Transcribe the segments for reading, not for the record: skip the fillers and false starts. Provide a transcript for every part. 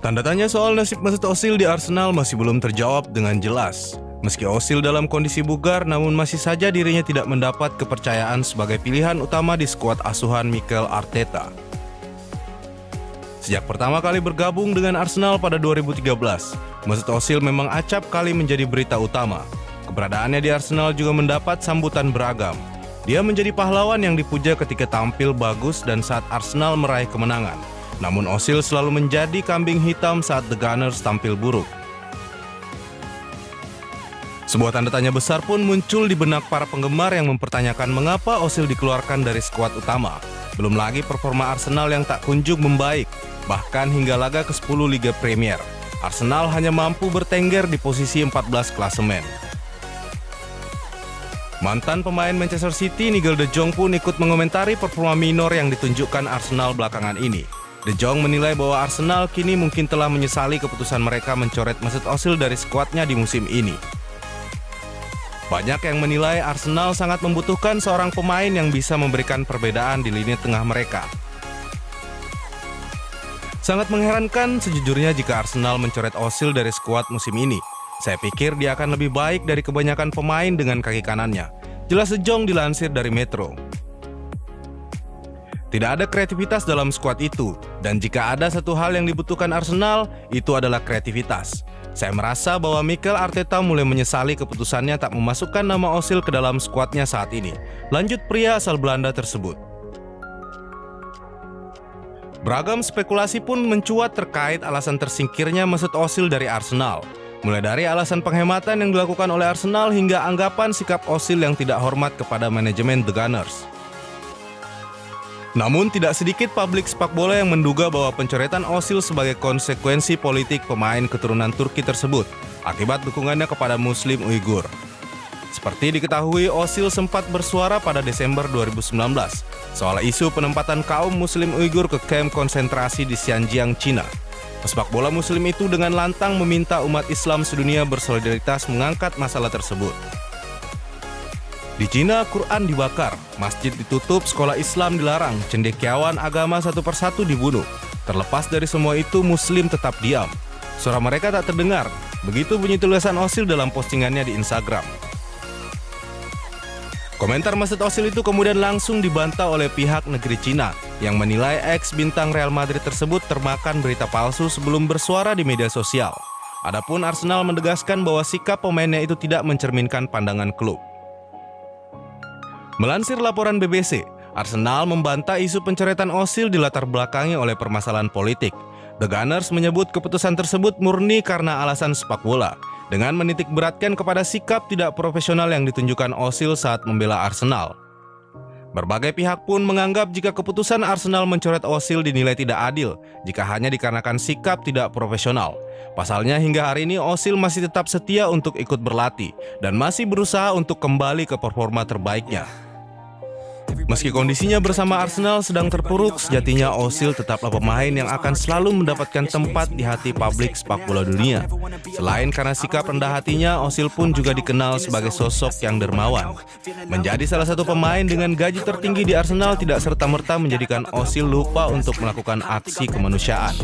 Tanda tanya soal nasib Mesut Ozil di Arsenal masih belum terjawab dengan jelas. Meski Ozil dalam kondisi bugar, namun masih saja dirinya tidak mendapat kepercayaan sebagai pilihan utama di skuad asuhan Mikel Arteta. Sejak pertama kali bergabung dengan Arsenal pada 2013, Mesut Ozil memang acap kali menjadi berita utama. Keberadaannya di Arsenal juga mendapat sambutan beragam. Dia menjadi pahlawan yang dipuja ketika tampil bagus dan saat Arsenal meraih kemenangan. Namun Ozil selalu menjadi kambing hitam saat The Gunners tampil buruk. Sebuah tanda tanya besar pun muncul di benak para penggemar yang mempertanyakan mengapa Ozil dikeluarkan dari skuad utama. Belum lagi performa Arsenal yang tak kunjung membaik, bahkan hingga laga ke-10 Liga Premier. Arsenal hanya mampu bertengger di posisi 14 klasemen. Mantan pemain Manchester City Nigel De Jong pun ikut mengomentari performa minor yang ditunjukkan Arsenal belakangan ini. De Jong menilai bahwa Arsenal kini mungkin telah menyesali keputusan mereka mencoret Mesut Ozil dari skuadnya di musim ini. Banyak yang menilai Arsenal sangat membutuhkan seorang pemain yang bisa memberikan perbedaan di lini tengah mereka. Sangat mengherankan sejujurnya jika Arsenal mencoret Ozil dari skuad musim ini. Saya pikir dia akan lebih baik dari kebanyakan pemain dengan kaki kanannya. Jelas De Jong dilansir dari Metro. Tidak ada kreativitas dalam skuad itu, dan jika ada satu hal yang dibutuhkan Arsenal, itu adalah kreativitas. Saya merasa bahwa Mikel Arteta mulai menyesali keputusannya tak memasukkan nama Ozil ke dalam skuadnya saat ini. Lanjut pria asal Belanda tersebut. Beragam spekulasi pun mencuat terkait alasan tersingkirnya Mesut Ozil dari Arsenal. Mulai dari alasan penghematan yang dilakukan oleh Arsenal hingga anggapan sikap Ozil yang tidak hormat kepada manajemen The Gunners. Namun tidak sedikit publik sepak bola yang menduga bahwa pencoretan Ozil sebagai konsekuensi politik pemain keturunan Turki tersebut akibat dukungannya kepada Muslim Uighur. Seperti diketahui, Ozil sempat bersuara pada Desember 2019 soal isu penempatan kaum Muslim Uighur ke kamp konsentrasi di Xinjiang, Cina. Pesepak bola Muslim itu dengan lantang meminta umat Islam sedunia bersolidaritas mengangkat masalah tersebut. Di Cina, Quran dibakar, masjid ditutup, sekolah Islam dilarang, cendekiawan agama satu persatu dibunuh. Terlepas dari semua itu, Muslim tetap diam. Suara mereka tak terdengar. Begitu bunyi tulisan Ozil dalam postingannya di Instagram. Komentar Mesut Ozil itu kemudian langsung dibantah oleh pihak negeri Cina yang menilai ex bintang Real Madrid tersebut termakan berita palsu sebelum bersuara di media sosial. Adapun Arsenal menegaskan bahwa sikap pemainnya itu tidak mencerminkan pandangan klub. Melansir laporan BBC, Arsenal membantah isu pencoretan Ozil dilatar belakangi oleh permasalahan politik. The Gunners menyebut keputusan tersebut murni karena alasan sepak bola, dengan menitik beratkan kepada sikap tidak profesional yang ditunjukkan Ozil saat membela Arsenal. Berbagai pihak pun menganggap jika keputusan Arsenal mencoret Ozil dinilai tidak adil jika hanya dikarenakan sikap tidak profesional. Pasalnya hingga hari ini Ozil masih tetap setia untuk ikut berlatih dan masih berusaha untuk kembali ke performa terbaiknya. Meski kondisinya bersama Arsenal sedang terpuruk, sejatinya Ozil tetaplah pemain yang akan selalu mendapatkan tempat di hati publik sepak bola dunia. Selain karena sikap rendah hatinya, Ozil pun juga dikenal sebagai sosok yang dermawan. Menjadi salah satu pemain dengan gaji tertinggi di Arsenal tidak serta-merta menjadikan Ozil lupa untuk melakukan aksi kemanusiaan.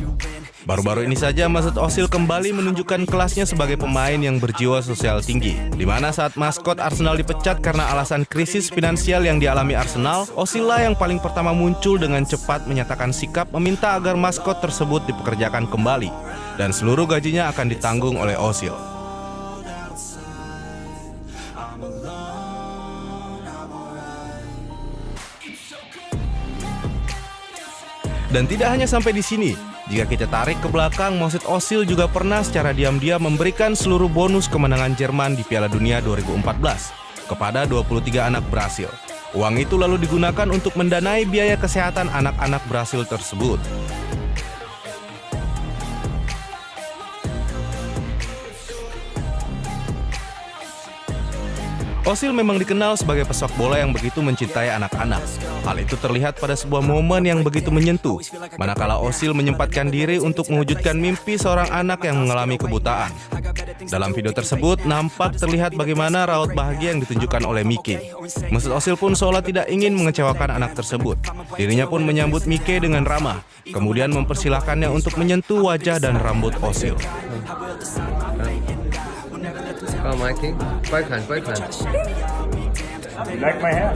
Baru-baru ini saja Mesut Ozil kembali menunjukkan kelasnya sebagai pemain yang berjiwa sosial tinggi, di mana saat maskot Arsenal dipecat karena alasan krisis finansial yang dialami Arsenal, Ozil lah yang paling pertama muncul dengan cepat menyatakan sikap meminta agar maskot tersebut dipekerjakan kembali, dan seluruh gajinya akan ditanggung oleh Ozil. Dan tidak hanya sampai di sini. Jika kita tarik ke belakang, Mesut Ozil juga pernah secara diam-diam memberikan seluruh bonus kemenangan Jerman di Piala Dunia 2014 kepada 23 anak Brasil. Uang itu lalu digunakan untuk mendanai biaya kesehatan anak-anak Brasil tersebut. Ozil memang dikenal sebagai pesepak bola yang begitu mencintai anak-anak. Hal itu terlihat pada sebuah momen yang begitu menyentuh, manakala Ozil menyempatkan diri untuk mewujudkan mimpi seorang anak yang mengalami kebutaan. Dalam video tersebut, nampak terlihat bagaimana raut bahagia yang ditunjukkan oleh Mike. Mesut Ozil pun seolah tidak ingin mengecewakan anak tersebut. Dirinya pun menyambut Mike dengan ramah, kemudian mempersilahkannya untuk menyentuh wajah dan rambut Ozil. Oh, Mikey, both hands. You like my hair?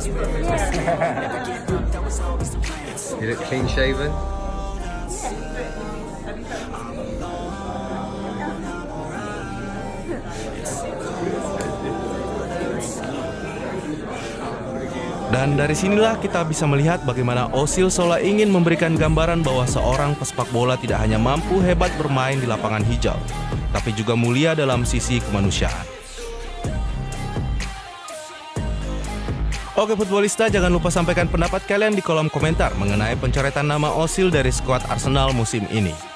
You look clean shaven. Dan dari sinilah kita bisa melihat bagaimana Ozil seolah ingin memberikan gambaran bahwa seorang pesepak bola tidak hanya mampu hebat bermain di lapangan hijau, tapi juga mulia dalam sisi kemanusiaan. Oke Futbolista, jangan lupa sampaikan pendapat kalian di kolom komentar mengenai pencoretan nama Ozil dari skuad Arsenal musim ini.